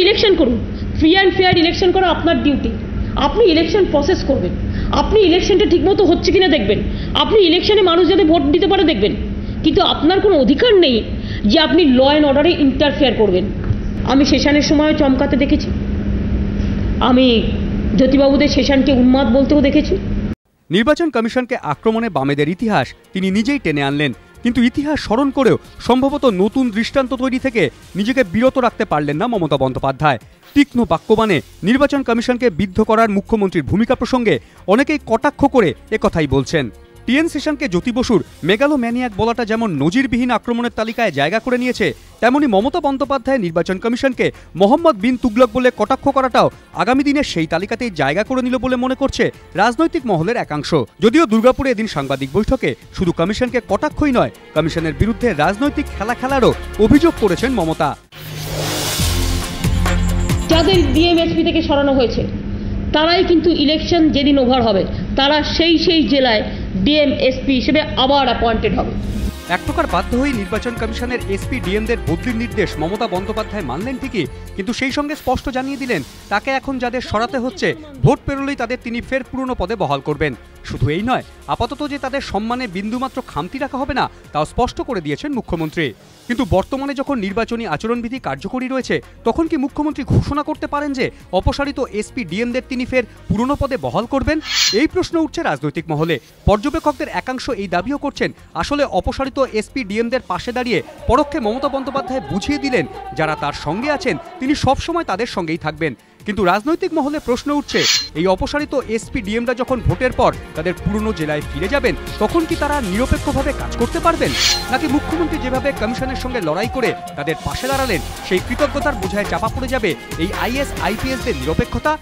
Election করুন, free and fair election করা আপনার ডিউটি। আপনি ইলেকশন প্রসেস করবেন, আপনি ইলেকশনটা ঠিকমতো হচ্ছে কিনা দেখবেন, আপনি ইলেকশনে মানুষ যাতে ভোট দিতে পারে দেখবেন, কিন্তু আপনার কোনো অধিকার নেই যে আপনি ল অ্যান্ড অর্ডারে ইন্টারফেয়ার করবেন। আমি সেশনের সময় চমকাতে দেখেছি, আমি জ্যোতিবাবুদের সেশনকে উন্মাদ বলতেও দেখেছি। নির্বাচন কমিশনকে আক্রমণে বামেদের ইতিহাস তিনি নিজেই টেনে আনলেন, কিন্তু ইতিহাস স্মরণ করেও সম্ভবত নতুন দৃষ্টান্ত তৈরি থেকে নিজেকে বিরত রাখতে পারলেন না মমতা বন্দ্যোপাধ্যায়। তীক্ষ্ণ বাক্যবাণে নির্বাচন কমিশনকে বিদ্ধ করার মুখ্যমন্ত্রীর ভূমিকা প্রসঙ্গে অনেকেই কটাক্ষ করে একথাই বলছেন। টিএন সেশনকে জ্যোতি বসুর মেগালোম্যানিয়াক বলাটা যেমন নজিরবিহীন আক্রমণের তালিকায় জায়গা করে নিয়েছে, তেমনই মমতা বন্দ্যোপাধ্যায় নির্বাচন কমিশনকে মোহাম্মদ বিন তুগলক বলে কটাক্ষ করাটাও আগামী দিনে সেই তালিকাতেই জায়গা করে নিল বলে মনে করছে রাজনৈতিক মহলের একাংশ। যদিও দুর্গাপুরে এদিন সাংবাদিক বৈঠকে শুধু কমিশনকে কটাক্ষই নয়, কমিশনের বিরুদ্ধে রাজনৈতিক খেলা খেলারও অভিযোগ করেছেন মমতা। যাদের ডিএমএসপি থেকে সরানো হয়েছে তারাই কিন্তু ইলেকশন যেদিন ওভার হবে তারা সেই জেলায় ডিএমএসপি হিসেবে আবার অ্যাপয়েন্টেড হবে। এক প্রকার বাধ্য হয়ে নির্বাচন কমিশনের এসপি ডিএমদের বদলির নির্দেশ মমতা বন্দ্যোপাধ্যায় মানলেন ঠিকই, কিন্তু সেই সঙ্গে স্পষ্ট জানিয়ে দিলেন তাকে এখন যাদের সরাতে হচ্ছে ভোট পেরোলেই তাদের তিনি ফের পুরনো পদে বহাল করবেন। শুধু এই নয়, আপাতত যে তাদের সম্মানে বিন্দুমাত্র খামতি রাখা হবে না তাও স্পষ্ট করে দিয়েছেন মুখ্যমন্ত্রী। কিন্তু বর্তমানে যখন নির্বাচনী আচরণবিধি কার্যকরী রয়েছে, তখন কি মুখ্যমন্ত্রী ঘোষণা করতে পারেন যে অপসারিত এসপি ডিএমদের তিনি ফের পুরনো পদে বহাল করবেন? এই প্রশ্ন উঠছে রাজনৈতিক মহলে। পর্যবেক্ষকদের একাংশ এই দাবিও করছেন আসলে অপসারিত এসপি ডিএমদের পাশে দাঁড়িয়ে পরোক্ষে মমতা বন্দ্যোপাধ্যায় বুঝিয়ে দিলেন যারা তার সঙ্গে আছেন তিনি সবসময় তাদের সঙ্গেই থাকবেন। কিন্তু রাজনৈতিক মহলে প্রশ্ন উঠছে, এই অপসারিত এসপি ডিএমরা যখন ভোটের পর তাদের পুরনো জেলায় ফিরে যাবেন তখন কি তারা নিরপেক্ষভাবে কাজ করতে পারবেন, নাকি মুখ্যমন্ত্রী যেভাবে কমিশনের সঙ্গে লড়াই করে তাদের পাশে দাঁড়ালেন সেই কৃতজ্ঞতার বোঝায় চাপা পড়ে যাবে এই আইএস আইপিএসদের নিরপেক্ষতা?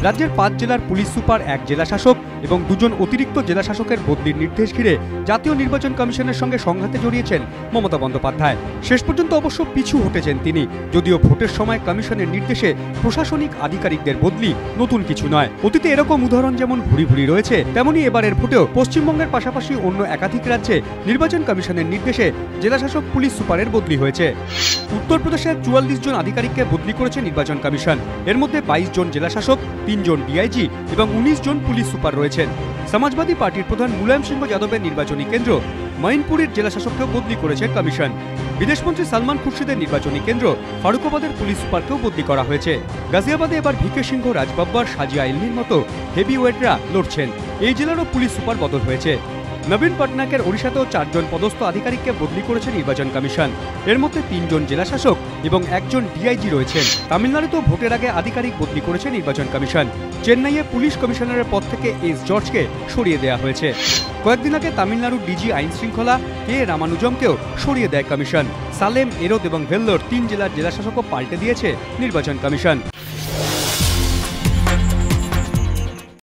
রাজ্যের 5 জেলার পুলিশ সুপার, 1 জেলা শাসক এবং 2 জন অতিরিক্ত জেলা শাসকের বদলির নির্দেশ ঘিরে জাতীয় নির্বাচন কমিশনের সঙ্গে সংঘাতে জড়িয়েছেন মমতা বন্দ্যোপাধ্যায়। শেষ পর্যন্ত অবশ্য পিছু হটেছেন তিনি, যদিও ভোটের সময় কমিশনের নির্দেশে প্রশাসনিক আধিকারিকদের বদলি নতুন কিছু নয়। অতীতে এরকম উদাহরণ যেমন ভুরি ভুরি রয়েছে, তেমনই এবারের ভোটেও পশ্চিমবঙ্গের পাশাপাশি অন্য একাধিক রাজ্যে নির্বাচন কমিশনের নির্দেশে জেলাশাসক পুলিশ সুপারের বদলি হয়েছে। উত্তরপ্রদেশের 44 জন আধিকারিককে বদলি করেছে নির্বাচন কমিশন। এর মধ্যে 22 জন জেলাশাসক, 3 জন ডিআইজি এবং 19 জন পুলিশ সুপার রয়েছেন। সমাজবাদী পার্টির প্রধান মুলায়ম সিংহ যাদবের নির্বাচনী কেন্দ্র মঈনপুরের জেলাশাসককেও বদলি করেছে কমিশন। বিদেশমন্ত্রী সালমান খুরশিদের নির্বাচনী কেন্দ্র ফারুকাবাদের পুলিশ সুপারকেও বদলি করা হয়েছে। গাজিয়াবাদে এবার ভিকে সিংহ, রাজবাব্বার, সাজিয়া ইলমির মতো হেভিওয়েটরা লড়ছেন। এই জেলারও পুলিশ সুপার বদল হয়েছে। নবীন পটনায়কের ওড়িশাতেও 4 জন পদস্থ আধিকারিককে বদলি করেছে নির্বাচন কমিশন। এর মধ্যে 3 জন জেলাশাসক এবং 1 জন ডিআইজি রয়েছেন। তামিলনাড়ুতেও ভোটের আগে আধিকারিক বদলি করেছে নির্বাচন কমিশন। চেন্নাইয়ে পুলিশ কমিশনারের পদ থেকে এস জর্জকে সরিয়ে দেওয়া হয়েছে। কয়েকদিন আগে তামিলনাড়ুর ডিজি আইন শৃঙ্খলা কে রামানুজমকেও সরিয়ে দেয় কমিশন। সালেম, এরোদ এবং ভেল্লোর 3 জেলার জেলাশাসকও পাল্টে দিয়েছে নির্বাচন কমিশন।